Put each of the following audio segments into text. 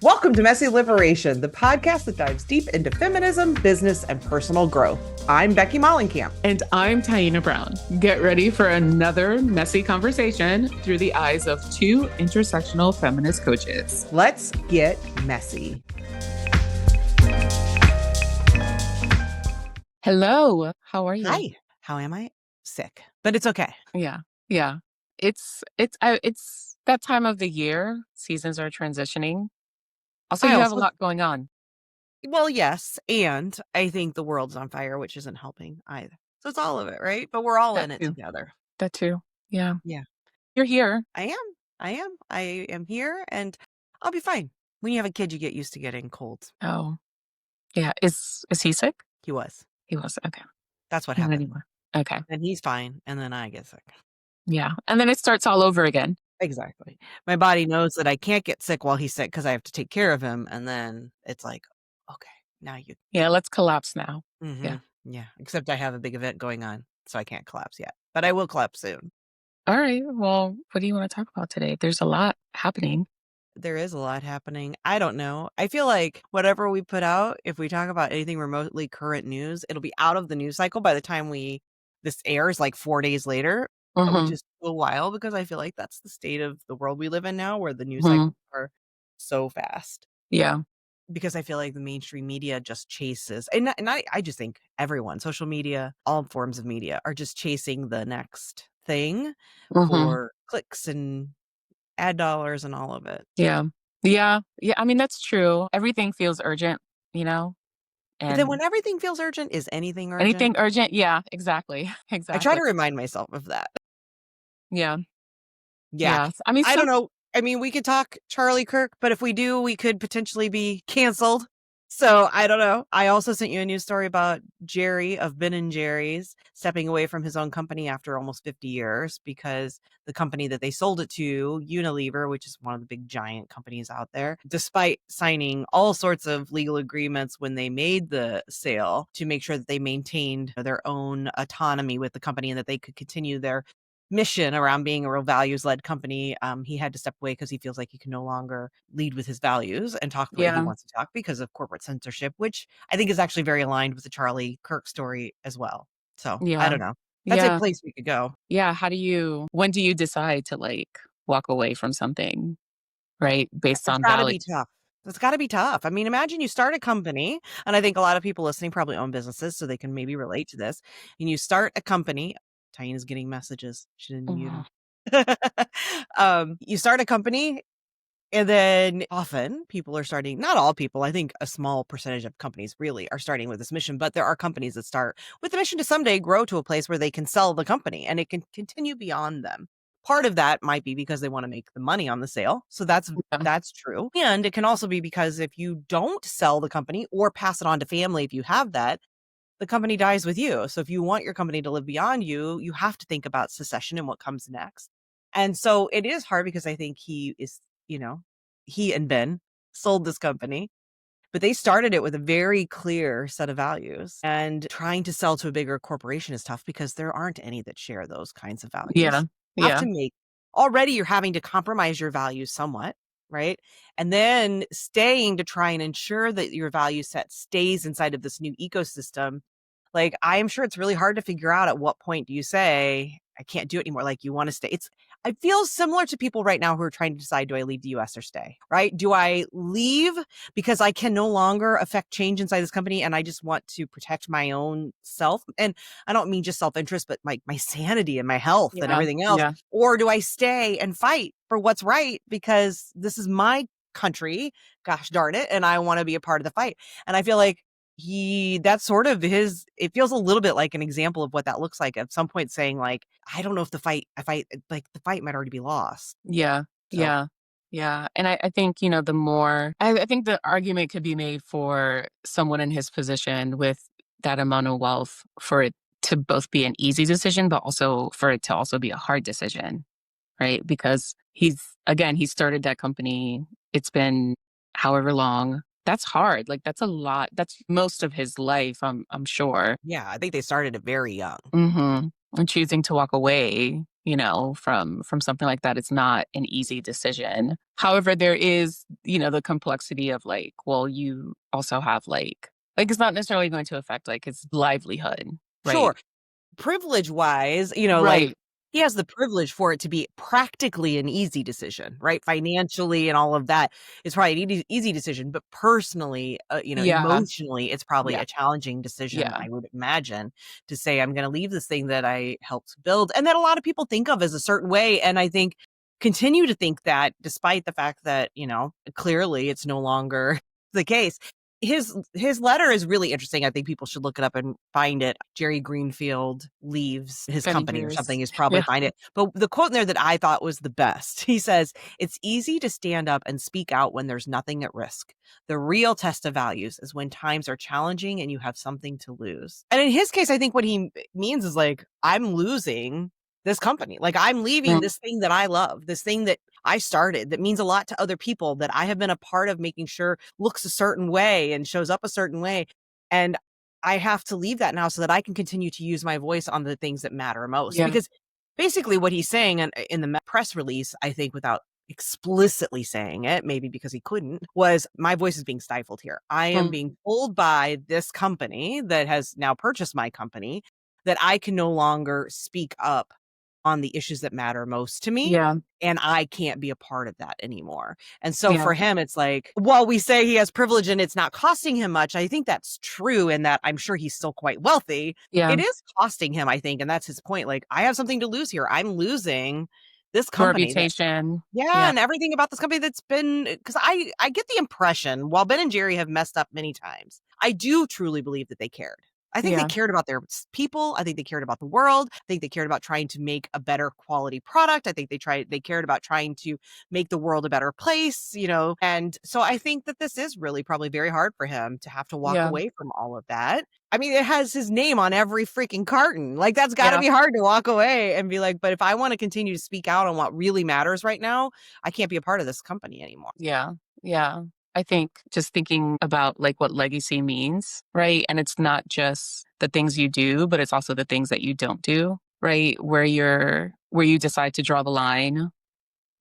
Welcome to Messy Liberation, the podcast that dives deep into feminism, business, and personal growth. I'm Becky Mollenkamp. And I'm Taina Brown. Get ready for another messy conversation through the eyes of two intersectional feminist coaches. Let's get messy. Hello. How are you? Hi. How am I? Sick, but it's okay. Yeah. It's that time of the year. Seasons are transitioning. Also, you have a lot going on. Well, yes. And I think the world's on fire, which isn't helping either. So it's all of it, right? But we're all in it together. That too. Yeah. Yeah. You're here. I am here and I'll be fine. When you have a kid, you get used to getting colds. Oh, yeah. Is he sick? He was. Okay. That's what Not happened. anymore. Okay. And he's fine. And then I get sick. Yeah. And then it starts all over again. Exactly. My body knows that I can't get sick while he's sick because I have to take care of him. And then it's like, okay, now you. Yeah, let's collapse now. Mm-hmm. Yeah. Except I have a big event going on, so I can't collapse yet. But I will collapse soon. All right. Well, what do you want to talk about today? There's a lot happening. There is a lot happening. I don't know. I feel like whatever we put out, if we talk about anything remotely current news, it'll be out of the news cycle by the time this airs, like 4 days later. Which is a while because I feel like that's the state of the world we live in now, where the news cycles are so fast. Yeah. Because I feel like the mainstream media just chases, and I just think everyone, social media, all forms of media are just chasing the next thing for clicks and ad dollars and all of it. Yeah. I mean, that's true. Everything feels urgent, And But then when everything feels urgent, is anything urgent? Anything urgent? Yeah, exactly. I try to remind myself of that. Yeah. Yeah. I mean, I don't know. I mean, we could talk Charlie Kirk, but if we do, we could potentially be canceled. So I don't know. I also sent you a news story about Jerry of Ben & Jerry's stepping away from his own company after almost 50 years because the company that they sold it to, Unilever, which is one of the big giant companies out there, despite signing all sorts of legal agreements when they made the sale to make sure that they maintained their own autonomy with the company and that they could continue their mission around being a real values-led company. He had to step away because he feels like he can no longer lead with his values and talk the way he wants to talk because of corporate censorship, which I think is actually very aligned with the Charlie Kirk story as well. So I don't know. That's a place we could go. Yeah. When do you decide to walk away from something, right? Based on values? It's got to be tough. I mean, imagine you start a company, and I think a lot of people listening probably own businesses, so they can maybe relate to this. And you start a company. Taina's getting messages. She didn't mute him. You start a company, and then often people are starting, not all people, I think a small percentage of companies really are starting with this mission, but there are companies that start with the mission to someday grow to a place where they can sell the company and it can continue beyond them. Part of that might be because they want to make the money on the sale. So that's true. And it can also be because if you don't sell the company or pass it on to family, if you have that, the company dies with you. So if you want your company to live beyond you, you have to think about succession and what comes next. And so it is hard because I think he and Ben sold this company, but they started it with a very clear set of values, and trying to sell to a bigger corporation is tough because there aren't any that share those kinds of values. Already you're having to compromise your values somewhat. Right. And then staying to try and ensure that your value set stays inside of this new ecosystem. Like, I am sure it's really hard to figure out at what point do you say, I can't do it anymore. Like, you want to stay. I feel similar to people right now who are trying to decide, do I leave the US or stay? Right. Do I leave because I can no longer affect change inside this company and I just want to protect my own self? And I don't mean just self-interest, but my sanity and my health and everything else. Yeah. Or do I stay and fight for what's right because this is my country, gosh darn it, and I want to be a part of the fight? And I feel like that's sort of it feels a little bit like an example of what that looks like at some point, saying like, I don't know if the fight might already be lost. Yeah. So. Yeah. And I think, the more, I think the argument could be made for someone in his position with that amount of wealth for it to both be an easy decision, but also for it to also be a hard decision, right? Because he started that company. It's been however long. That's hard. Like, that's a lot. That's most of his life, I'm sure. Yeah, I think they started it very young. And choosing to walk away, from something like that is not an easy decision. However, there is, the complexity of like, well, you also have like it's not necessarily going to affect like his livelihood, right? Sure. Privilege wise, like Right. he has the privilege for it to be practically an easy decision, right? Financially and all of that is probably an easy decision, but personally, Yeah. emotionally, it's probably Yeah. a challenging decision, Yeah. I would imagine, to say, I'm going to leave this thing that I helped build and that a lot of people think of as a certain way. And I think continue to think that despite the fact that, clearly it's no longer the case. His letter is really interesting. I think people should look it up and find it. Jerry Greenfield leaves his Penny company or Drews. something. Is probably Yeah. find it. But the quote in there that I thought was the best. He says, "It's easy to stand up and speak out when there's nothing at risk. The real test of values is when times are challenging and you have something to lose." And in his case, I think what he means is like, I'm losing this company. Like I'm leaving Mm. this thing that I love, this thing that I started that means a lot to other people, that I have been a part of making sure looks a certain way and shows up a certain way. And I have to leave that now so that I can continue to use my voice on the things that matter most. Yeah. Because basically what he's saying in the press release, I think without explicitly saying it, maybe because he couldn't, was my voice is being stifled here. I am Mm. being told by this company that has now purchased my company that I can no longer speak up on the issues that matter most to me. Yeah. And I can't be a part of that anymore. And so Yeah. for him, it's like, while we say he has privilege and it's not costing him much, I think that's true in that I'm sure he's still quite wealthy. Yeah. It is costing him, I think. And that's his point. Like, I have something to lose here. I'm losing this More company that reputation. yeah, Yeah. and everything about this company that's been because I get the impression while Ben and Jerry have messed up many times, I do truly believe that they cared. I think they Yeah. cared about their people. I think they cared about the world. I think they cared about trying to make a better quality product. I think they cared about trying to make the world a better place, And so I think that this is really probably very hard for him to have to walk Yeah. away from all of that. I mean, it has his name on every freaking carton. Like, that's got to Yeah. be hard to walk away and be like, but if I want to continue to speak out on what really matters right now, I can't be a part of this company anymore. Yeah. Yeah. I think just thinking about like what legacy means, right? And it's not just the things you do, but it's also the things that you don't do, right? Where you decide to draw the line,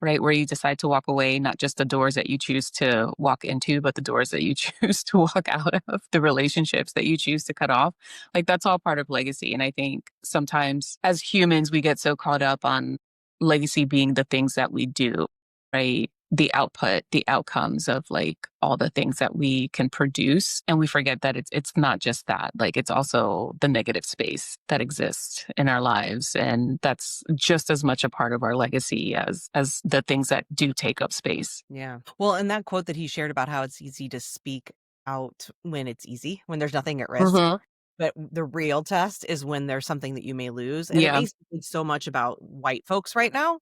right? Where you decide to walk away, not just the doors that you choose to walk into, but the doors that you choose to walk out of, the relationships that you choose to cut off. Like that's all part of legacy. And I think sometimes as humans, we get so caught up on legacy being the things that we do, right? The output, the outcomes of like all the things that we can produce. And we forget that it's not just that. Like it's also the negative space that exists in our lives. And that's just as much a part of our legacy as the things that do take up space. Yeah. Well, and that quote that he shared about how it's easy to speak out when it's easy, when there's nothing at risk. Hmm. But the real test is when there's something that you may lose. And it Yeah. makes me think so much about white folks right now.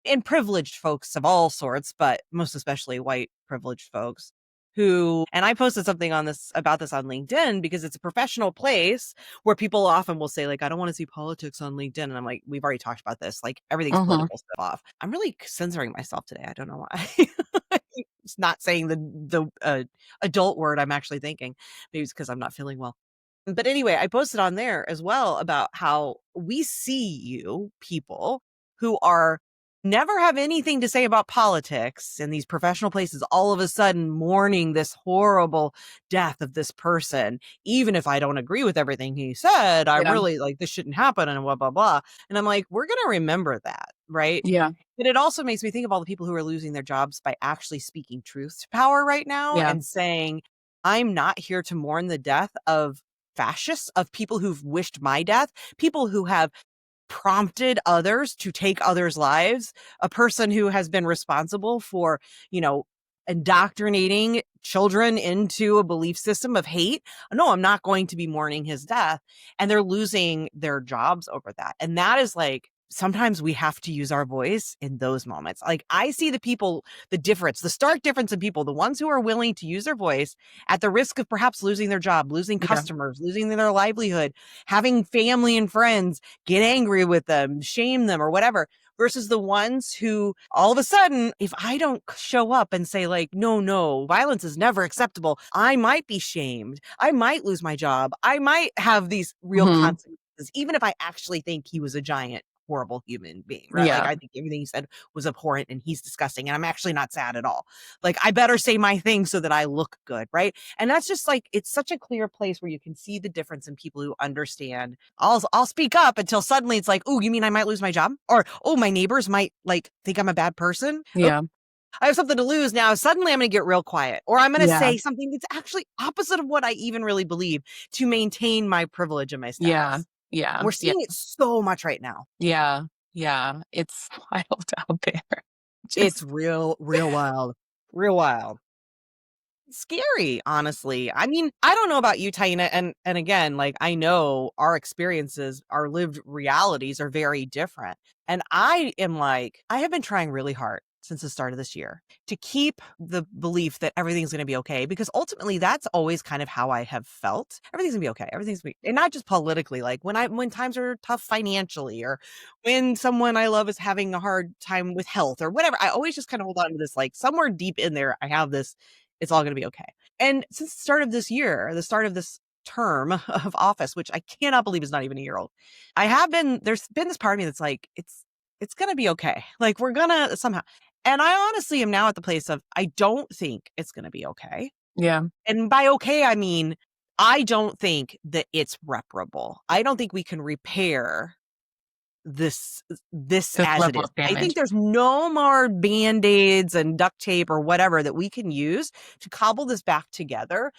And privileged folks of all sorts, but most especially white privileged folks who, and I posted something about this on LinkedIn because it's a professional place where people often will say, like, I don't want to see politics on LinkedIn. And I'm like, we've already talked about this. Like, everything's Hmm. political stuff off. I'm really censoring myself today. I don't know why. It's not saying the adult word I'm actually thinking. Maybe it's because I'm not feeling well. But anyway, I posted on there as well about how we see you people who are never have anything to say about politics in these professional places all of a sudden mourning this horrible death of this person. Even if I don't agree with everything he said, I Yeah. really like this shouldn't happen and blah, blah, blah. And I'm like, we're going to remember that, right? Yeah. But it also makes me think of all the people who are losing their jobs by actually speaking truth to power right now Yeah. and saying, I'm not here to mourn the death of fascists, of people who've wished my death, people who have prompted others to take others' lives, a person who has been responsible for, indoctrinating children into a belief system of hate. No, I'm not going to be mourning his death. And they're losing their jobs over that. And that is like, sometimes we have to use our voice in those moments. Like I see the difference, the stark difference in people, the ones who are willing to use their voice at the risk of perhaps losing their job, losing Yeah. customers, losing their livelihood, having family and friends get angry with them, shame them or whatever, versus the ones who all of a sudden, if I don't show up and say like, no, violence is never acceptable, I might be shamed. I might lose my job. I might have these real Hmm. consequences is, even if I actually think he was a giant, horrible human being, right? Like, Yeah. I think everything he said was abhorrent and he's disgusting, and I'm actually not sad at all. Like, I better say my thing so that I look good, right? And that's just like, it's such a clear place where you can see the difference in people who understand. I'll speak up until suddenly it's like, oh, you mean I might lose my job? Or, oh, my neighbors might like think I'm a bad person. Oh, Yeah. I have something to lose now. Suddenly I'm going to get real quiet, or I'm going to Yeah. say something that's actually opposite of what I even really believe to maintain my privilege and my Yeah. status. Yeah. And we're Yeah. seeing it so much right now. Yeah. Yeah. It's wild out there. It's Just, real, real wild, real wild. Scary, honestly. I mean, I don't know about you, Taina, and again, like, I know our experiences, our lived realities are very different. And I am like, I have been trying really hard since the start of this year to keep the belief that everything's going to be okay, because ultimately that's always kind of how I have felt. Everything's going to be okay. And not just politically, like when times are tough financially, or when someone I love is having a hard time with health or whatever. I always just kind of hold on to this, like, somewhere deep in there I have this, it's all going to be okay. And since the start of this year, the start of this term of office, which I cannot believe is not even a year old, there's been this part of me that's like, it's going to be okay. Like, we're going to somehow. And I honestly am now at the place of, I don't think it's going to be okay. yeah. And by okay, I mean, I don't think that it's reparable. I don't think we can repair this This as it level is. of I think damage. there's no more band-aids and duct tape or whatever that we can use to cobble this back together.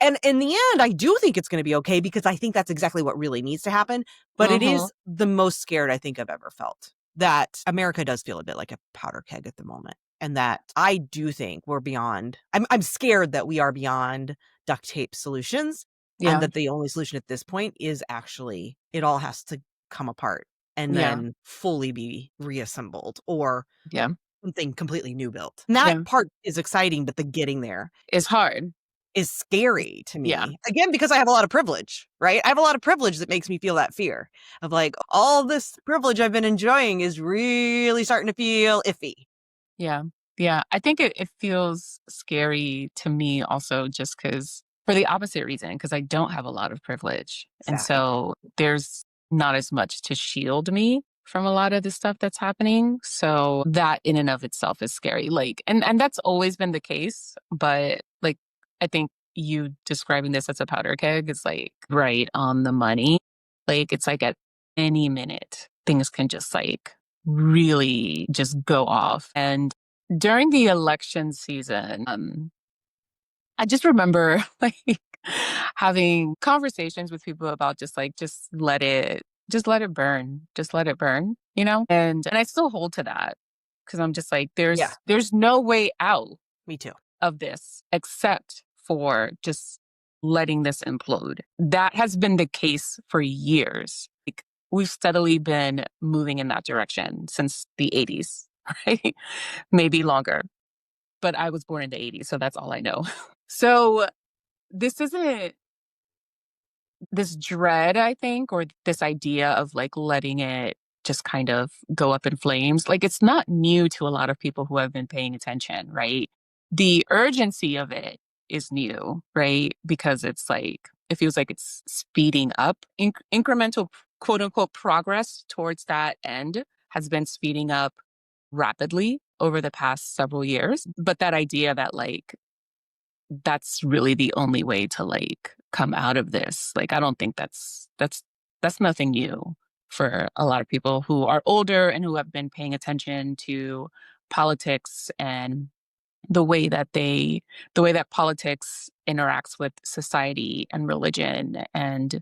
And in the end, I do think it's going to be okay, because I think that's exactly what really needs to happen. But it Mm-hmm. is the most scared I think I've ever felt, that America does feel a bit like a powder keg at the moment. And that I do think we're beyond, I'm scared that we are beyond duct tape solutions. And Yeah. that the only solution at this point is actually, it all has to come apart and Yeah. then fully be reassembled, or Yeah. something completely new built. And that Yeah. part is exciting, but the getting there It's hard. is scary to Yeah. me. Again, because I have a lot of privilege, right? I have a lot of privilege that makes me feel that fear of, like, all this privilege I've been enjoying is really starting to feel iffy. Yeah. Yeah. I think it feels scary to me also, just because, for the opposite reason, because I don't have a lot of privilege. And Exactly. so there's not as much to shield me from a lot of the stuff that's happening. So that in and of itself is scary. Like, and that's always been the case. But like, I think you describing this as a powder keg is like right on the money. Like, it's like at any minute, things can just like really just go off. And during the election season, I just remember like having conversations with people about just like, just let it burn, just let it burn, you know? And I still hold to that, because I'm just like, Yeah, there's no way out me too. of this except for just letting this implode. That has been the case for years. Like, we've steadily been moving in that direction since the 80s, right? Maybe longer. But I was born in the 80s, so that's all I know. So this isn't this dread, I think, or this idea of like letting it just kind of go up in flames. Like, it's not new to a lot of people who have been paying attention, right? The urgency of it is new, right? Because it's like, it feels like it's speeding up. Incremental, quote unquote, progress towards that end has been speeding up rapidly over the past several years. But that idea that like, that's really the only way to like come out of this. Like, I don't think that's nothing new for a lot of people who are older and who have been paying attention to politics and the way that politics interacts with society and religion and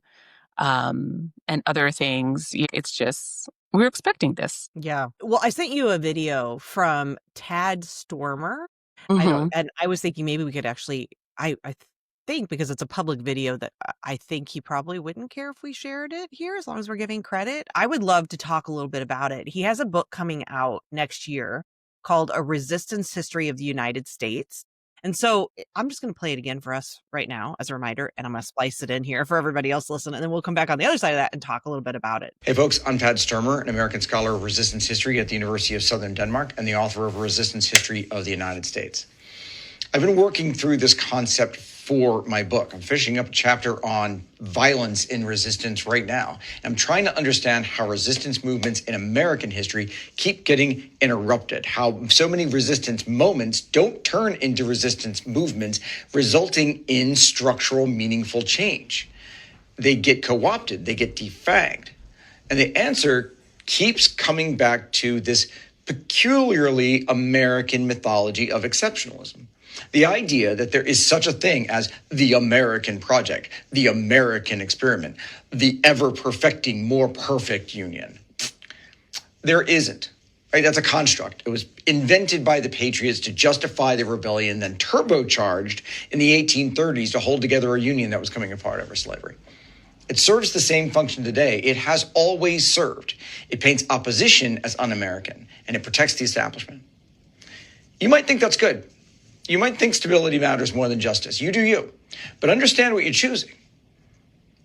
other things. It's just, we're expecting this. Yeah. Well, I sent you a video from Tad Stormer. I don't, Hmm. and I was thinking maybe we could actually, I think, because it's a public video, that I think he probably wouldn't care if we shared it here, as long as we're giving credit. I would love to talk a little bit about it. He has a book coming out next year called A Resistance History of the United States. And so I'm just going to play it again for us right now as a reminder, and I'm going to splice it in here for everybody else listening, and then we'll come back on the other side of that and talk a little bit about it. Hey folks, I'm Tad Stoermer, an American scholar of resistance history at the University of Southern Denmark and the author of Resistance History of the United States. I've been working through this concept for my book. I'm finishing up a chapter on violence in resistance right now. I'm trying to understand how resistance movements in American history keep getting interrupted, how so many resistance moments don't turn into resistance movements, resulting in structural, meaningful change. They get co-opted, they get defanged. And the answer keeps coming back to this peculiarly American mythology of exceptionalism. The idea that there is such a thing as the American project, the American experiment, the ever-perfecting, more perfect union. There isn't. Right? That's a construct. It was invented by the Patriots to justify the rebellion, then turbocharged in the 1830s to hold together a union that was coming apart over slavery. It serves the same function today. It has always served. It paints opposition as un-American, and it protects the establishment. You might think that's good. You might think stability matters more than justice. You do you. But understand what you're choosing.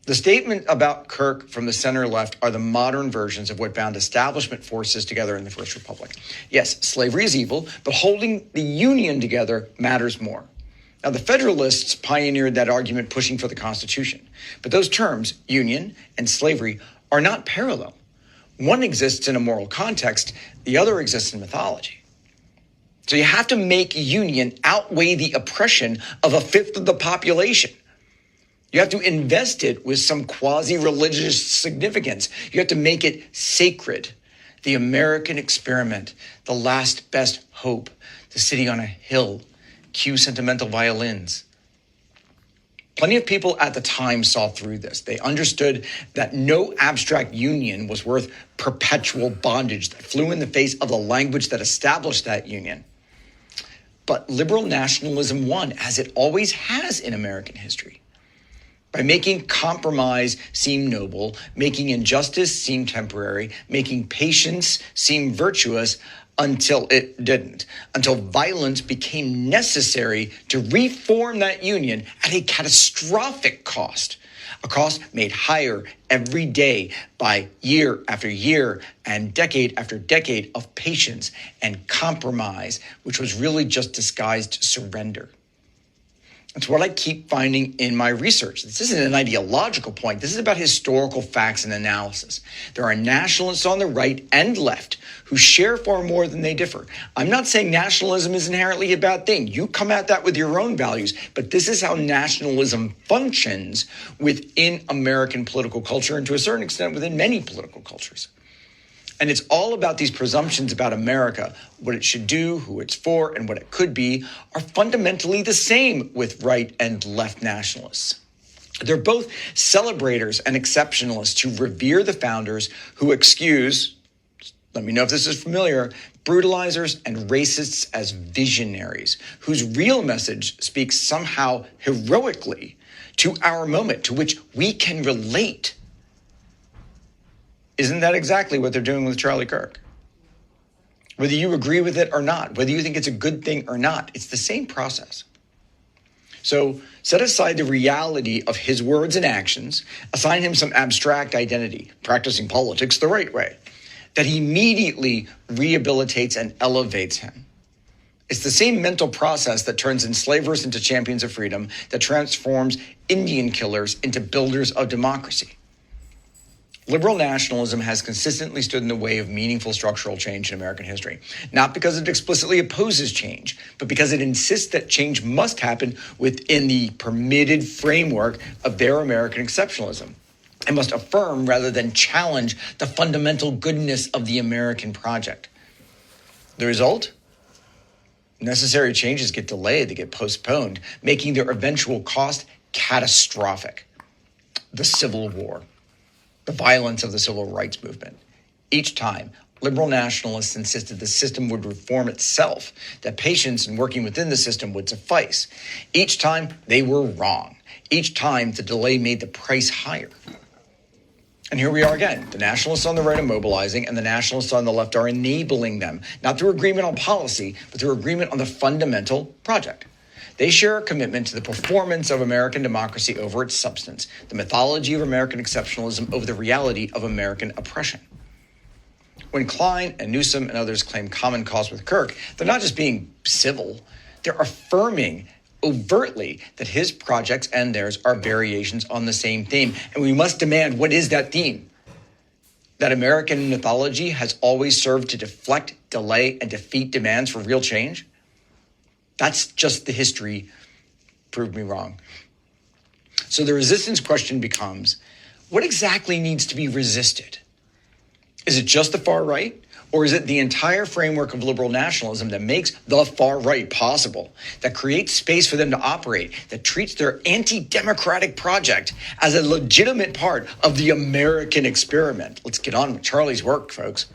The statement about Kirk from the center left are the modern versions of what bound establishment forces together in the First Republic. Yes, slavery is evil, but holding the Union together matters more. Now, the Federalists pioneered that argument, pushing for the Constitution. But those terms, union and slavery, are not parallel. One exists in a moral context, the other exists in mythology. So you have to make union outweigh the oppression of a fifth of the population. You have to invest it with some quasi-religious significance. You have to make it sacred. The American experiment, the last best hope, the city on a hill, cue sentimental violins. Plenty of people at the time saw through this. They understood that no abstract union was worth perpetual bondage that flew in the face of the language that established that union. But liberal nationalism won, as it always has in American history, by making compromise seem noble, making injustice seem temporary, making patience seem virtuous, until it didn't, until violence became necessary to reform that union at a catastrophic cost, a cost made higher every day by year after year and decade after decade of patience and compromise, which was really just disguised surrender. It's what I keep finding in my research. This isn't an ideological point. This is about historical facts and analysis. There are nationalists on the right and left who share far more than they differ. I'm not saying nationalism is inherently a bad thing. You come at that with your own values, but this is how nationalism functions within American political culture and to a certain extent within many political cultures. And it's all about these presumptions about America, what it should do, who it's for, and what it could be, are fundamentally the same with right and left nationalists. They're both celebrators and exceptionalists who revere the founders, who excuse, let me know if this is familiar, brutalizers and racists as visionaries, whose real message speaks somehow heroically to our moment, to which we can relate. Isn't that exactly what they're doing with Charlie Kirk? Whether you agree with it or not, whether you think it's a good thing or not, it's the same process. So set aside the reality of his words and actions, assign him some abstract identity, practicing politics the right way, that immediately rehabilitates and elevates him. It's the same mental process that turns enslavers into champions of freedom, that transforms Indian killers into builders of democracy. Liberal nationalism has consistently stood in the way of meaningful structural change in American history, not because it explicitly opposes change, but because it insists that change must happen within the permitted framework of their American exceptionalism. It must affirm rather than challenge the fundamental goodness of the American project. The result? Necessary changes get delayed, they get postponed, making their eventual cost catastrophic. The Civil War. The violence of the civil rights movement. Each time, liberal nationalists insisted the system would reform itself, that patience in working within the system would suffice. Each time, they were wrong. Each time, the delay made the price higher. And here we are again. The nationalists on the right are mobilizing, and the nationalists on the left are enabling them, not through agreement on policy, but through agreement on the fundamental project. They share a commitment to the performance of American democracy over its substance, the mythology of American exceptionalism over the reality of American oppression. When Klein and Newsom and others claim common cause with Kirk, they're not just being civil, they're affirming overtly that his projects and theirs are variations on the same theme. And we must demand, what is that theme? That American mythology has always served to deflect, delay, and defeat demands for real change? That's just the history. Prove me wrong. So the resistance question becomes, what exactly needs to be resisted? Is it just the far right? Or is it the entire framework of liberal nationalism that makes the far right possible, that creates space for them to operate, that treats their anti-democratic project as a legitimate part of the American experiment? Let's get on with Charlie's work, folks.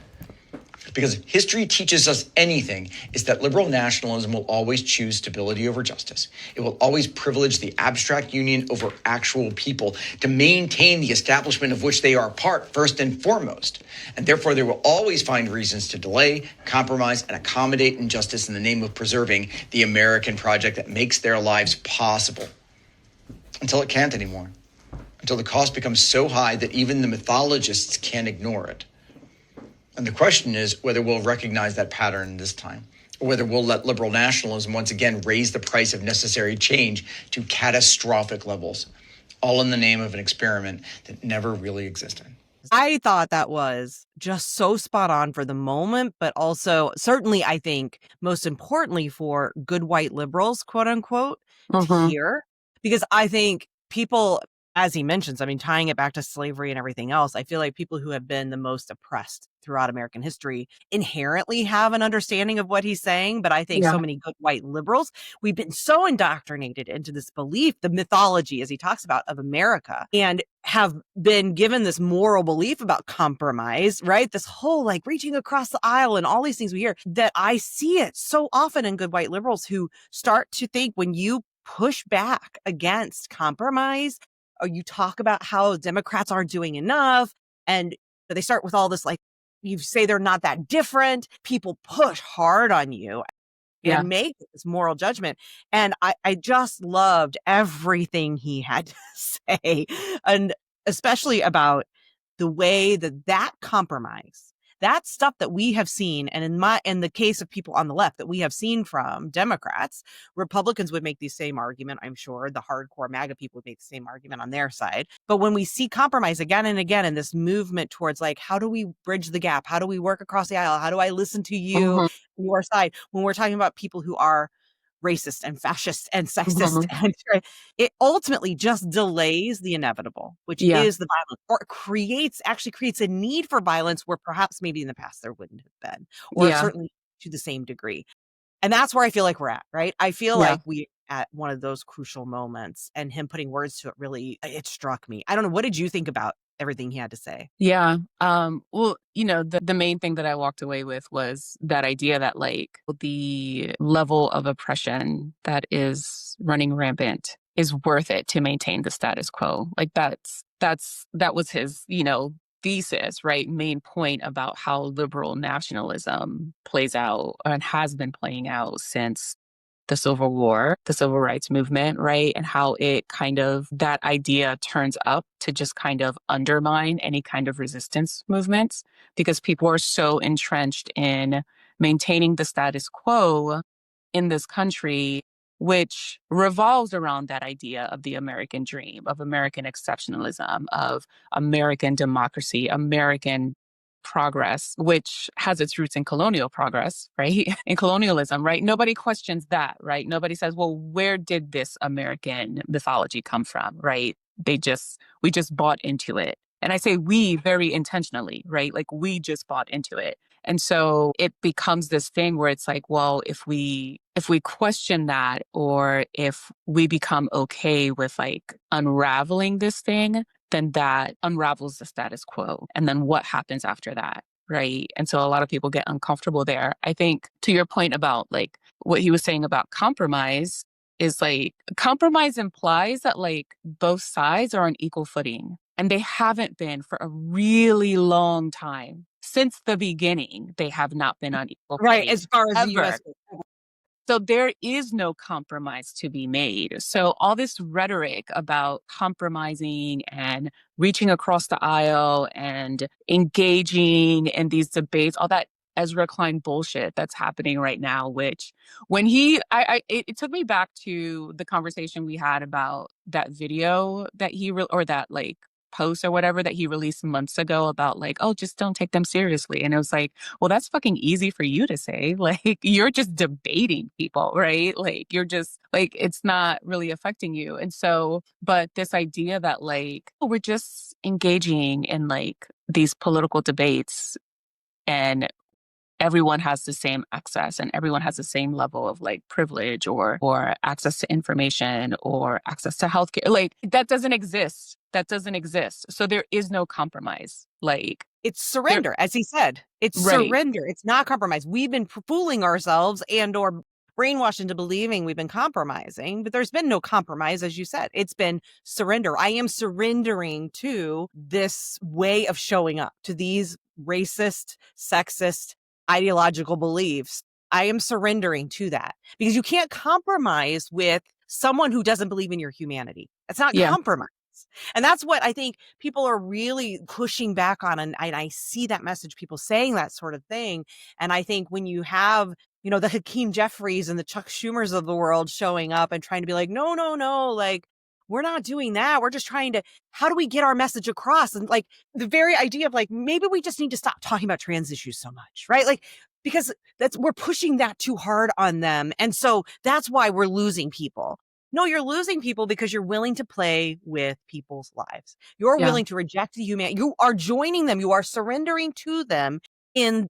Because history teaches us anything, is that liberal nationalism will always choose stability over justice. It will always privilege the abstract union over actual people to maintain the establishment of which they are part, first and foremost. And therefore, they will always find reasons to delay, compromise, and accommodate injustice in the name of preserving the American project that makes their lives possible. Until it can't anymore. Until the cost becomes so high that even the mythologists can't ignore it. And the question is whether we'll recognize that pattern this time, or whether we'll let liberal nationalism once again raise the price of necessary change to catastrophic levels, all in the name of an experiment that never really existed. I thought that was just so spot on for the moment, but also certainly, I think, most importantly for good white liberals, quote unquote, to hear. Because I think people, as he mentions, I mean, tying it back to slavery and everything else, I feel like people who have been the most oppressed throughout American history inherently have an understanding of what he's saying. But I think so many good white liberals, we've been so indoctrinated into this belief, the mythology, as he talks about, of America, and have been given this moral belief about compromise, right? This whole like reaching across the aisle and all these things we hear, that I see it so often in good white liberals who start to think when you push back against compromise, or you talk about how Democrats aren't doing enough, and they start with all this, like, you say they're not that different, people push hard on you and make this moral judgment. And I just loved everything he had to say, and especially about the way that compromise, that stuff that we have seen, and in the case of people on the left that we have seen from Democrats, Republicans would make the same argument. I'm sure the hardcore MAGA people would make the same argument on their side. But when we see compromise again and again in this movement towards like, how do we bridge the gap? How do we work across the aisle? How do I listen to you, your side? When we're talking about people who are racist and fascist and sexist, and it ultimately just delays the inevitable, which is the violence, or actually creates a need for violence where perhaps maybe in the past there wouldn't have been, or certainly to the same degree. And that's where I feel like we're at, right? I feel like we at one of those crucial moments, and him putting words to it really, it struck me. I don't know. What did you think about everything he had to say? Yeah. Well, the main thing that I walked away with was that idea that like the level of oppression that is running rampant is worth it to maintain the status quo. Like that was his, thesis, right? Main point about how liberal nationalism plays out and has been playing out since the Civil War, the Civil Rights Movement, right? And how it kind of, that idea turns up to just kind of undermine any kind of resistance movements, because people are so entrenched in maintaining the status quo in this country, which revolves around that idea of the American dream, of American exceptionalism, of American democracy, American progress, which has its roots in colonial progress, right? In colonialism, right? Nobody questions that, right? Nobody says, well, where did this American mythology come from, right? We just bought into it. And I say we very intentionally, right? Like we just bought into it. And so it becomes this thing where it's like, well, if we question that, or if we become okay with like unraveling this thing, then that unravels the status quo. And then what happens after that, right? And so a lot of people get uncomfortable there. I think to your point about like what he was saying about compromise is like, compromise implies that like both sides are on equal footing. And they haven't been for a really long time. Since the beginning, they have not been on equal footing. Right, as far as the U.S. So there is no compromise to be made. So all this rhetoric about compromising and reaching across the aisle and engaging in these debates, all that, Ezra Klein bullshit that's happening right now, which when it took me back to the conversation we had about that video that or that like post or whatever that he released months ago about like, oh, just don't take them seriously. And it was like, well, that's fucking easy for you to say. Like, you're just debating people, right? Like, you're just like, it's not really affecting you. And so, but this idea that like, oh, we're just engaging in like these political debates and everyone has the same access and everyone has the same level of like privilege or access to information or access to healthcare. Like that doesn't exist. That doesn't exist. So there is no compromise. Like it's surrender, as he said. It's right. surrender. It's not compromise. We've been fooling ourselves and or brainwashed into believing we've been compromising, but there's been no compromise, as you said. It's been surrender. I am surrendering to this way of showing up, to these racist, sexist, ideological beliefs. I am surrendering to that because you can't compromise with someone who doesn't believe in your humanity. That's not compromise. And that's what I think people are really pushing back on. And I see that message, people saying that sort of thing. And I think when you have, you know, the Hakeem Jeffries and the Chuck Schumers of the world showing up and trying to be like, no, like, we're not doing that. We're just trying to, how do we get our message across? And like the very idea of like, maybe we just need to stop talking about trans issues so much, right? Like, because we're pushing that too hard on them. And so that's why we're losing people. No, you're losing people because you're willing to play with people's lives. You're willing to reject the human. You are joining them. You are surrendering to them in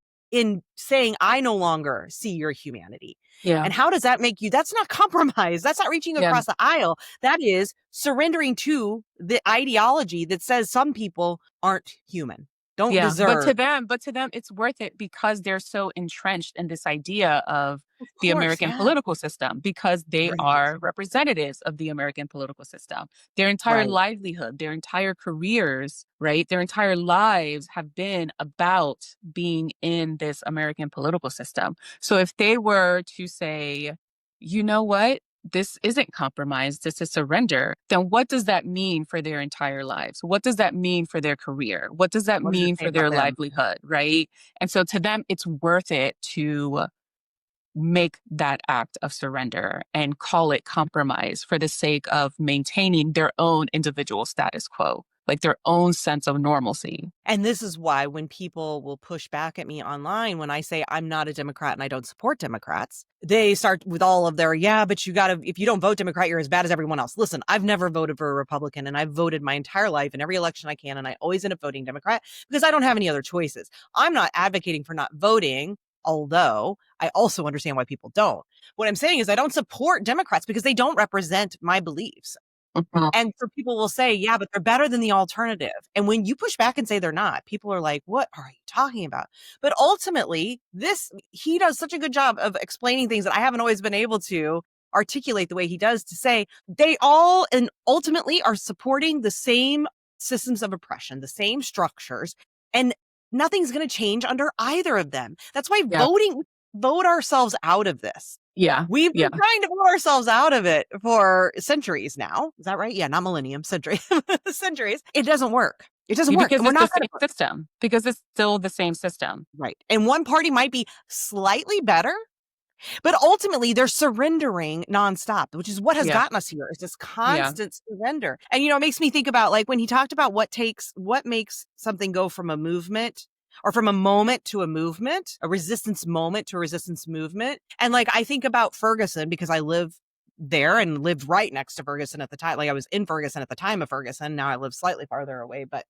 saying, I no longer see your humanity. Yeah. And how does that make you? That's not compromise. That's not reaching across the aisle. That is surrendering to the ideology that says some people aren't human. Don't deserve. But to them, it's worth it because they're so entrenched in this idea of the American political system, because they are representatives of the American political system. Their entire livelihood, their entire careers, right? Their entire lives have been about being in this American political system. So if they were to say, you know what? This isn't compromise, this is surrender, then what does that mean for their entire lives? What does that mean for their career? What does that mean for their livelihood, right? And so to them, it's worth it to make that act of surrender and call it compromise for the sake of maintaining their own individual status quo, like their own sense of normalcy. And this is why when people will push back at me online, when I say I'm not a Democrat and I don't support Democrats, they start with all of their, but you gotta, if you don't vote Democrat, you're as bad as everyone else. Listen, I've never voted for a Republican and I've voted my entire life in every election I can. And I always end up voting Democrat because I don't have any other choices. I'm not advocating for not voting, although I also understand why people don't. What I'm saying is I don't support Democrats because they don't represent my beliefs. And so people will say, but they're better than the alternative. And when you push back and say they're not, people are like, what are you talking about? But ultimately, he does such a good job of explaining things that I haven't always been able to articulate the way he does, to say they all and ultimately are supporting the same systems of oppression, the same structures, and nothing's going to change under either of them. That's why vote ourselves out of this. We've been trying to vote ourselves out of it for centuries now. Is that right? Yeah, not millennium, centuries. Centuries. It doesn't work. It doesn't work. Because it's the same system. Because it's still the same system. Right. And one party might be slightly better, but ultimately they're surrendering nonstop, which is what has gotten us here, is this constant surrender. And, it makes me think about like when he talked about what makes something go from a movement or from a moment to a movement, a resistance moment to a resistance movement. And like, I think about Ferguson because I live there and lived right next to Ferguson at the time. Like I was in Ferguson at the time of Ferguson. Now I live slightly farther away, but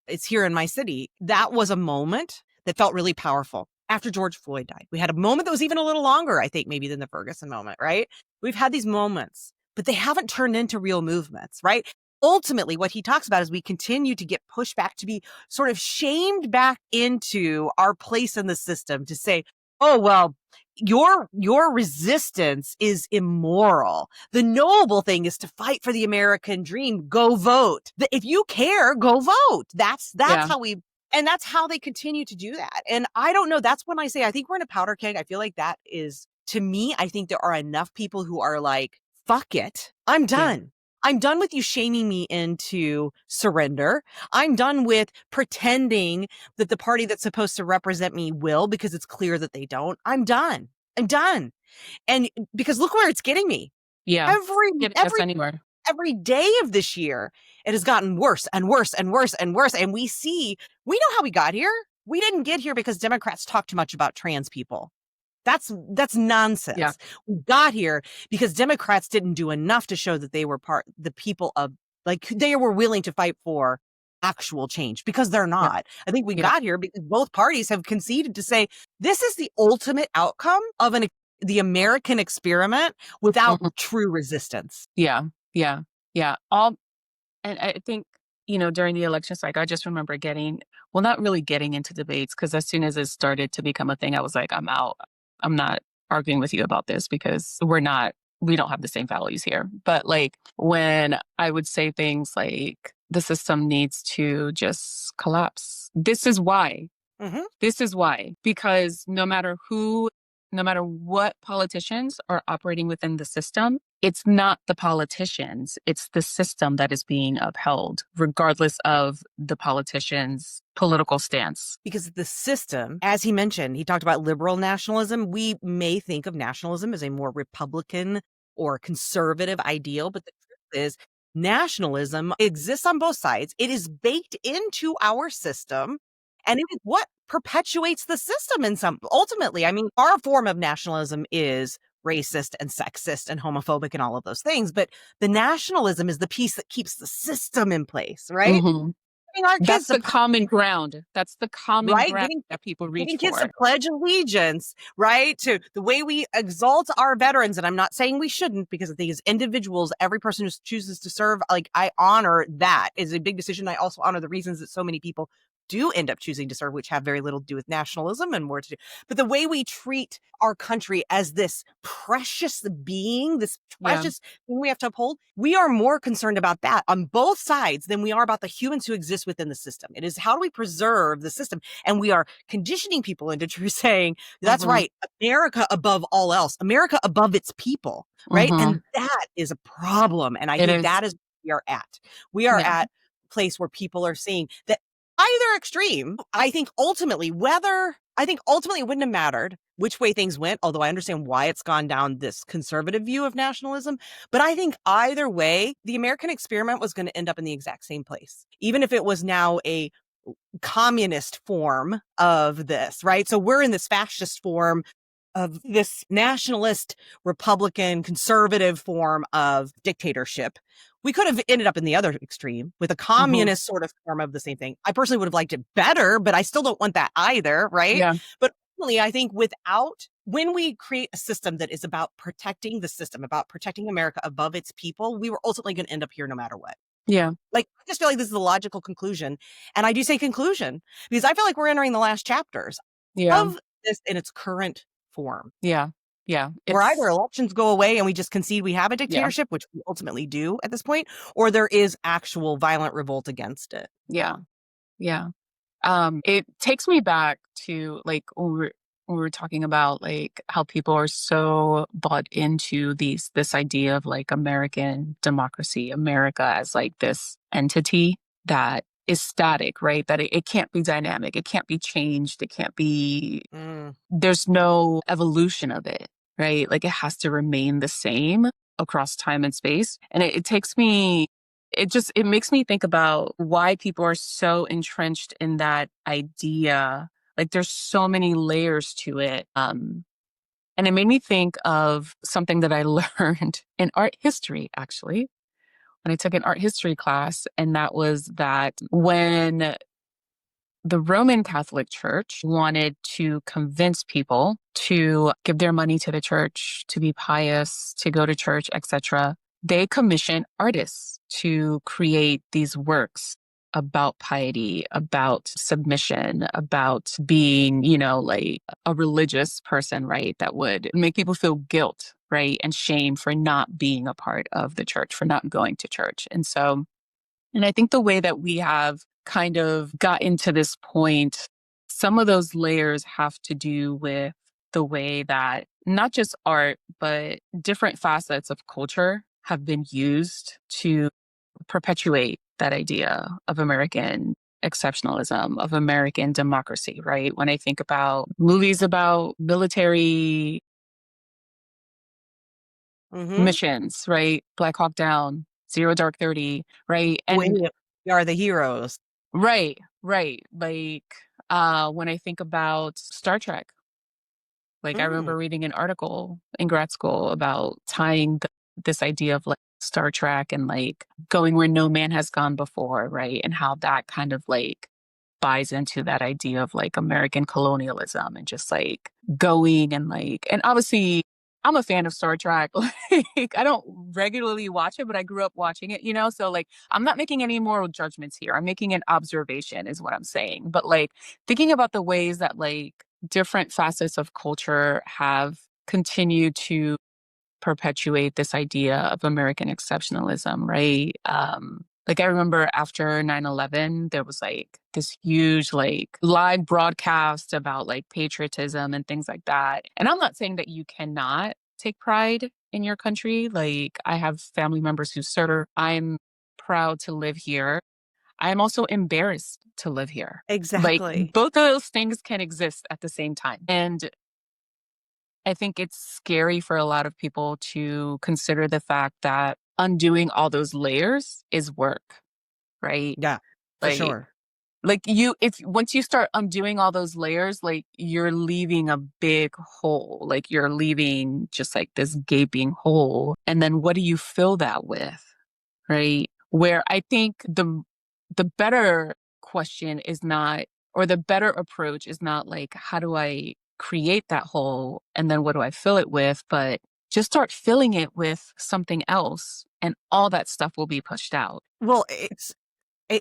it's here in my city. That was a moment that felt really powerful. After George Floyd died, we had a moment that was even a little longer, I think, maybe than the Ferguson moment, right? We've had these moments, but they haven't turned into real movements, right? Ultimately, what he talks about is we continue to get pushed back, to be sort of shamed back into our place in the system, to say, oh, well, your resistance is immoral. The noble thing is to fight for the American dream. Go vote. If you care, go vote. That's how and that's how they continue to do that. And I don't know. That's when I say, I think we're in a powder keg. I feel like that is, to me, I think there are enough people who are like, fuck it. I'm done. I'm done with you shaming me into surrender. I'm done with pretending that the party that's supposed to represent me will, because it's clear that they don't. I'm done. I'm done. And because look where it's getting me. Yeah. Every Getting us every anywhere. every day of this year, it has gotten worse and worse and worse and worse. And we know how we got here. We didn't get here because Democrats talk too much about trans people. That's nonsense. Yeah. We got here because Democrats didn't do enough to show that they were the people of, like, they were willing to fight for actual change, because they're not. I think we got here because both parties have conceded to say this is the ultimate outcome of the American experiment without true resistance. Yeah. And I think, during the election cycle, I just remember not really getting into debates, because as soon as it started to become a thing, I was like, I'm out. I'm not arguing with you about this, because we don't have the same values here. But like, when I would say things like, the system needs to just collapse. This is why. Mm-hmm. This is why. Because no matter what politicians are operating within the system, it's not the politicians, it's the system that is being upheld, regardless of the politician's political stance. Because the system, as he mentioned, he talked about liberal nationalism. We may think of nationalism as a more Republican or conservative ideal, but the truth is, nationalism exists on both sides. It is baked into our system, and it is what perpetuates the system ultimately. I mean, our form of nationalism is racist and sexist and homophobic and all of those things, but the nationalism is the piece that keeps the system in place, right? Mm-hmm. That's the common ground. That's the common ground that people reach for. Getting kids to pledge allegiance, right? To the way we exalt our veterans. And I'm not saying we shouldn't, because I think as individuals, every person who chooses to serve, like, I honor that is a big decision. I also honor the reasons that so many people do end up choosing to serve, which have very little to do with nationalism and more to do. But the way we treat our country as this precious being, this precious thing we have to uphold, we are more concerned about that on both sides than we are about the humans who exist within the system. It is, how do we preserve the system? And we are conditioning people into saying, that's right, America above all else, America above its people, right? And that is a problem. And I think that is where we are at. We are at a place where people are seeing that either extreme. I think ultimately it wouldn't have mattered which way things went, although I understand why it's gone down this conservative view of nationalism. But I think either way, the American experiment was going to end up in the exact same place, even if it was now a communist form of this, right? So we're in this fascist form of this nationalist, Republican, conservative form of dictatorship. We could have ended up in the other extreme with a communist sort of form of the same thing. I personally would have liked it better, but I still don't want that either, right? Yeah. But ultimately, I think when we create a system that is about protecting the system, about protecting America above its people, we were ultimately going to end up here no matter what. Yeah. Like, I just feel like this is the logical conclusion. And I do say conclusion because I feel like we're entering the last chapters of this in its current form. Yeah. Where either elections go away and we just concede we have a dictatorship, which we ultimately do at this point, or there is actual violent revolt against it. Yeah. It takes me back to, like, when we were talking about, like, how people are so bought into this idea of, like, American democracy, America as, like, this entity that is static, right? That it can't be dynamic. It can't be changed. It can't be, there's no evolution of it, right? Like, it has to remain the same across time and space. And it makes me think about why people are so entrenched in that idea. Like, there's so many layers to it. And it made me think of something that I learned in art history, actually, when I took an art history class. And that was that when the Roman Catholic Church wanted to convince people to give their money to the church, to be pious, to go to church, etc., they commissioned artists to create these works about piety, about submission, about being, like a religious person, right? That would make people feel guilt, right? And shame for not being a part of the church, for not going to church. And I think the way that we have kind of gotten to this point, some of those layers have to do with the way that not just art, but different facets of culture have been used to perpetuate that idea of American exceptionalism, of American democracy, right? When I think about movies about military Mm-hmm. missions, right? Black Hawk Down, Zero Dark 30, right? And We are the heroes. right, right. Like when I think about Star Trek, like I Mm. remember reading an article in grad school about tying this idea of like Star Trek and like going where no man has gone before, right? And how that kind of like buys into that idea of like American colonialism and just like going and like, and obviously I'm a fan of Star Trek. Like I don't regularly watch it, but I grew up watching it, you know? So like I'm not making any moral judgments here. I'm making an observation is what I'm saying. But like thinking about the ways that like different facets of culture have continued to perpetuate this idea of American exceptionalism, right? Like I remember after 9/11, there was like this huge like live broadcast about like patriotism and things like that. And I'm not saying that you cannot take pride in your country. Like I have family members who serve. I'm proud to live here. I am also embarrassed to live here. Like Exactly. both of those things can exist at the same time. And I think it's scary for a lot of people to consider the fact that undoing all those layers is work, right? Yeah, for Like, sure. like you, if once you start undoing all those layers, like you're leaving a big hole, like you're leaving just like this gaping hole. And then what do you fill that with? Right? Where I think the better question is not, or the better approach is not like, how do I create that hole and then what do I fill it with? But just start filling it with something else and all that stuff will be pushed out. Well,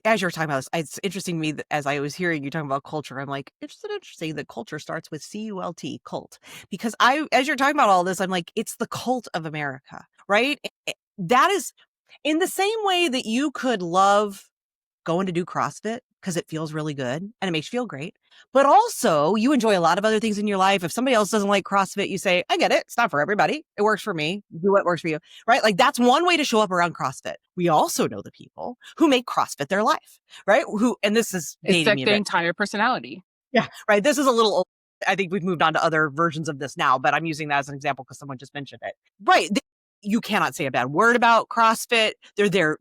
as you're talking about this, it's interesting to me that as I was hearing you talking about culture, I'm like, it's interesting that culture starts with CULT, cult. Because as you're talking about all this, I'm like, it's the cult of America, right? That is in the same way that you could love going to do CrossFit because it feels really good and it makes you feel great. But also, you enjoy a lot of other things in your life. If somebody else doesn't like CrossFit, you say, I get it. It's not for everybody. It works for me. Do what works for you. Right? Like that's one way to show up around CrossFit. We also know the people who make CrossFit their life, right? And this is It's dating like me a the bit. entire personality. Yeah. Right. This is a little old. I think we've moved on to other versions of this now, but I'm using that as an example because someone just mentioned it. Right. You cannot say a bad word about CrossFit. They're there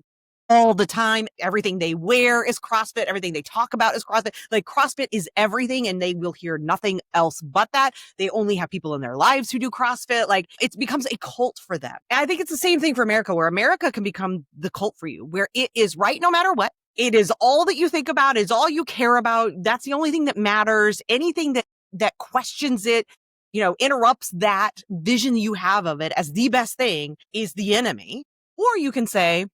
all the time. Everything they wear is CrossFit. Everything they talk about is CrossFit. Like CrossFit is everything and they will hear nothing else but that. They only have people in their lives who do CrossFit. Like it becomes a cult for them. And I think it's the same thing for America, where America can become the cult for you, where it is right no matter what. It is all that you think about. It's all you care about. That's the only thing that matters. Anything that questions it, interrupts that vision you have of it as the best thing is the enemy. Or you can say,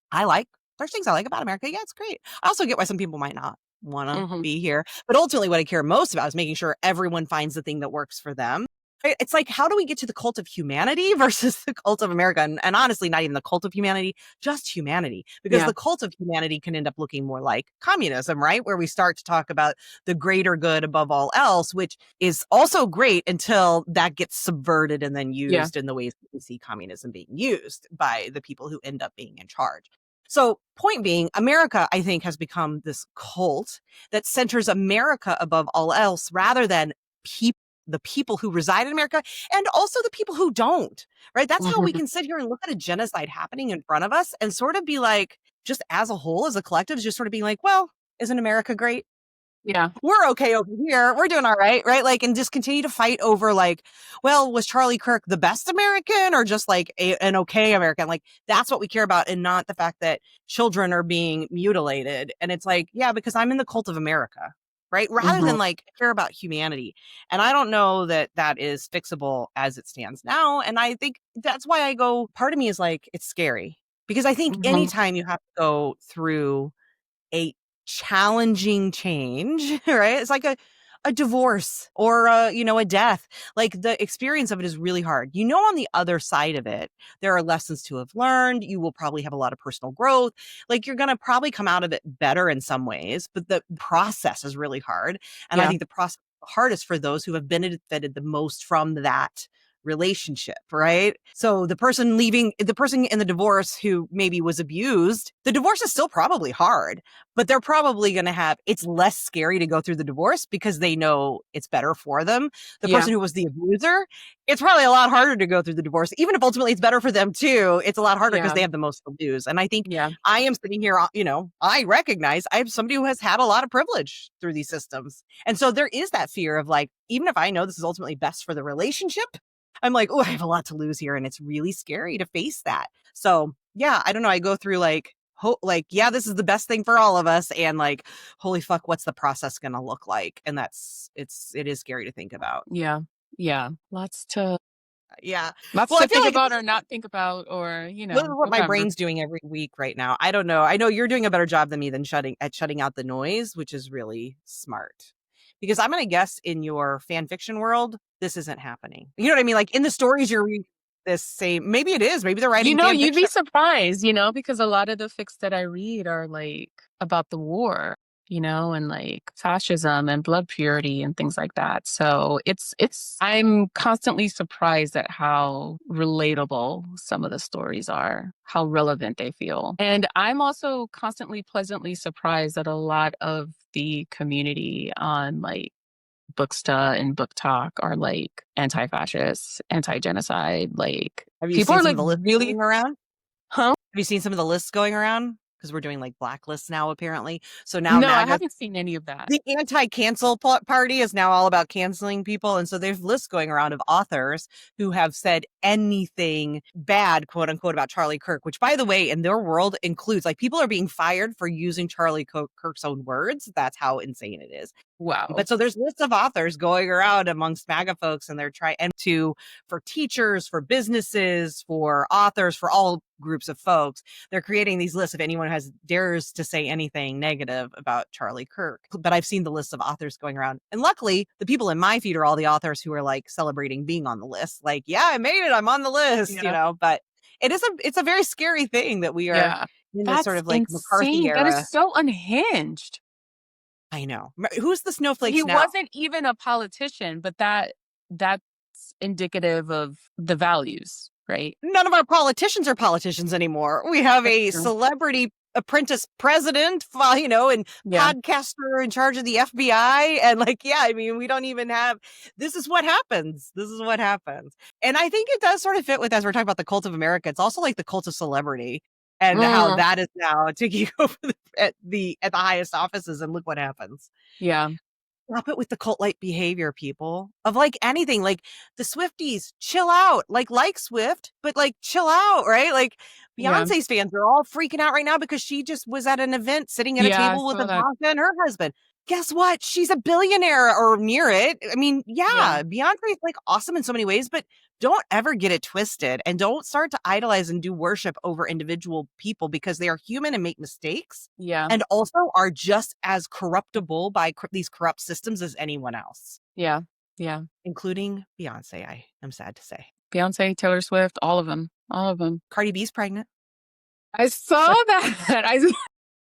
there's things I like about America. Yeah, it's great. I also get why some people might not want to be here. But ultimately, what I care most about is making sure everyone finds the thing that works for them. Right? It's like, how do we get to the cult of humanity versus the cult of America? And honestly, not even the cult of humanity, just humanity. Because the cult of humanity can end up looking more like communism, right? Where we start to talk about the greater good above all else, which is also great until that gets subverted and then used in the ways that we see communism being used by the people who end up being in charge. So point being, America, I think, has become this cult that centers America above all else rather than the people who reside in America and also the people who don't, right? That's how we can sit here and look at a genocide happening in front of us and sort of be like, just as a whole, as a collective, just sort of being like, well, isn't America great? Yeah. We're okay over here. We're doing all right, right? Like, and just continue to fight over like, well, was Charlie Kirk the best American or just like an okay American? Like, that's what we care about and not the fact that children are being mutilated. And it's like, yeah, because I'm in the cult of America, right? Rather than like care about humanity. And I don't know that that is fixable as it stands now. And I think that's why I go, part of me is like, it's scary because I think anytime you have to go through a challenging change, right? It's like a divorce or a death. Like the experience of it is really hard. On the other side of it, there are lessons to have learned. You will probably have a lot of personal growth. Like you're going to probably come out of it better in some ways, but the process is really hard. And I think the process is the hardest for those who have benefited the most from that relationship, right? So the person in the divorce who maybe was abused, the divorce is still probably hard, but they're probably going to it's less scary to go through the divorce because they know it's better for them. The person who was the abuser, it's probably a lot harder to go through the divorce, even if ultimately it's better for them too. It's a lot harder because they have the most to lose. And I think I am sitting here, I recognize I'm somebody who has had a lot of privilege through these systems. And so there is that fear of like, even if I know this is ultimately best for the relationship, I'm like, oh, I have a lot to lose here. And it's really scary to face that. So yeah, I don't know. I go through like, this is the best thing for all of us. And like, holy fuck, what's the process going to look like? And it is scary to think about. Yeah. Yeah. Lots to I feel think like about or not think about, or, this is what my brain's doing every week right now. I don't know. I know you're doing a better job than me than shutting out the noise, which is really smart. Because I'm going to guess in your fan fiction world, this isn't happening. You know what I mean? Like in the stories you're reading, this same, maybe it is, maybe they're writing fan you'd fiction. be surprised, because a lot of the fics that I read are like about the war, and like fascism and blood purity and things like that. So I'm constantly surprised at how relatable some of the stories are, how relevant they feel. And I'm also constantly pleasantly surprised that a lot of the community on like Booksta and Book Talk are like anti-fascist, anti-genocide. Like, have you people seen are some like of the lists really, going around? huh? Have you seen some of the lists going around? Because we're doing like blacklists now, apparently. So now No, I MAGA, haven't seen any of that. the anti-cancel party is now all about canceling people. And so there's lists going around of authors who have said anything bad, quote unquote, about Charlie Kirk, which, by the way, in their world includes like people are being fired for using Charlie Kirk's own words. That's how insane it is. Wow. But so there's lists of authors going around amongst MAGA folks, and they're trying for teachers, for businesses, for authors, for all groups of folks. They're creating these lists if anyone dares to say anything negative about Charlie Kirk. But I've seen the list of authors going around. And luckily, the people in my feed are all the authors who are like celebrating being on the list. Like, yeah, I made it. I'm on the list, but it's a very scary thing that we are in this sort of like McCarthy era. That is so unhinged. I know. Who's the snowflakes He now? wasn't even a politician, but that's indicative of the values, right? None of our politicians are politicians anymore. We have a celebrity apprentice president, and podcaster in charge of the FBI. And we don't even have, this is what happens. And I think it does sort of fit with, as we're talking about the cult of America, it's also like the cult of celebrity and how that is now taking over at the highest offices. And look what happens. Yeah. Stop it with the cult-like behavior, people, of like anything, like the Swifties, chill out, like Swift, but like chill out, right? Like Beyonce's fans are all freaking out right now because she just was at an event sitting at a table with Ivanka and her husband. Guess what? She's a billionaire or near it. I mean, Beyonce's like awesome in so many ways, but don't ever get it twisted and don't start to idolize and do worship over individual people because they are human and make mistakes. Yeah. And also are just as corruptible by these corrupt systems as anyone else. Yeah. Yeah. Including Beyonce, I am sad to say. Beyonce, Taylor Swift, all of them. Cardi B's pregnant. I saw that.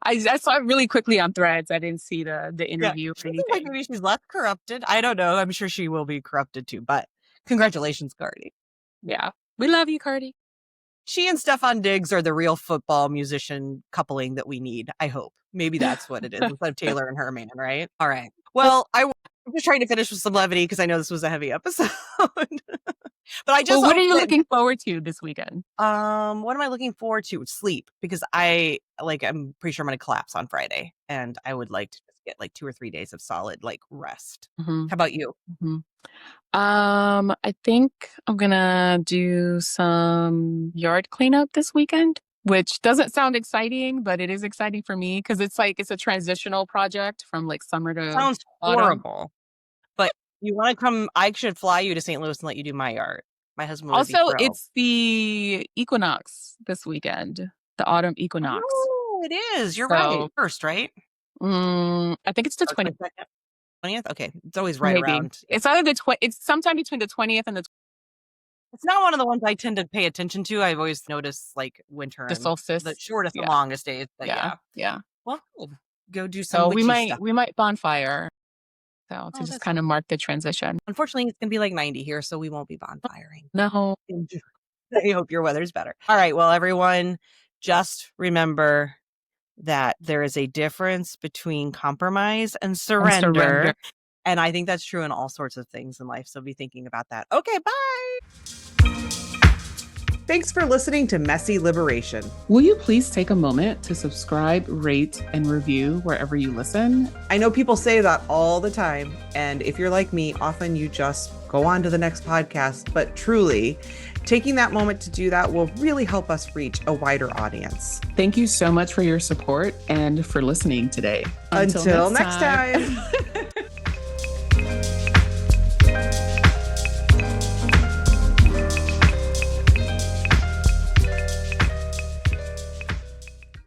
I saw it really quickly on Threads. I didn't see the interview or anything. Like maybe she's less corrupted. I don't know. I'm sure she will be corrupted too, but congratulations, Cardi. Yeah. We love you, Cardi. She and Stefan Diggs are the real football musician coupling that we need, I hope. Maybe that's what it is, instead of Taylor and her man, right? All right. Well, I'm just trying to finish with some levity because I know this was a heavy episode. But what are you looking forward to this weekend? What am I looking forward to? Sleep, because I'm pretty sure I'm going to collapse on Friday, and I would like to just get like 2 or 3 days of solid rest. Mm-hmm. How about you? Mm-hmm. I think I'm gonna do some yard cleanup this weekend, which doesn't sound exciting, but it is exciting for me because it's a transitional project from like summer to Sounds autumn. Horrible. But you want to come? I should fly you to St. Louis and let you do my yard. My husband would also, be pro. it's the equinox this weekend, the autumn equinox. Oh, it is. You're right. First, right? I think it's the 20th. 20th? Okay. It's always right around. It's either it's sometime between the 20th and the. It's not one of the ones I tend to pay attention to. I've always noticed like winter, the solstice, the shortest and longest days. But yeah. Well, go do some. So we might bonfire. So to just that's kind of mark the transition. Unfortunately, it's going to be like 90 here, so we won't be bonfiring. No. I hope your weather's better. All right. Well, everyone, just remember that there is a difference between compromise and surrender. And I think that's true in all sorts of things in life. So be thinking about that. Okay, bye. Thanks for listening to Messy Liberation. Will you please take a moment to subscribe, rate, and review wherever you listen? I know people say that all the time. And if you're like me, often you just go on to the next podcast. But truly, taking that moment to do that will really help us reach a wider audience. Thank you so much for your support and for listening today. Until next time.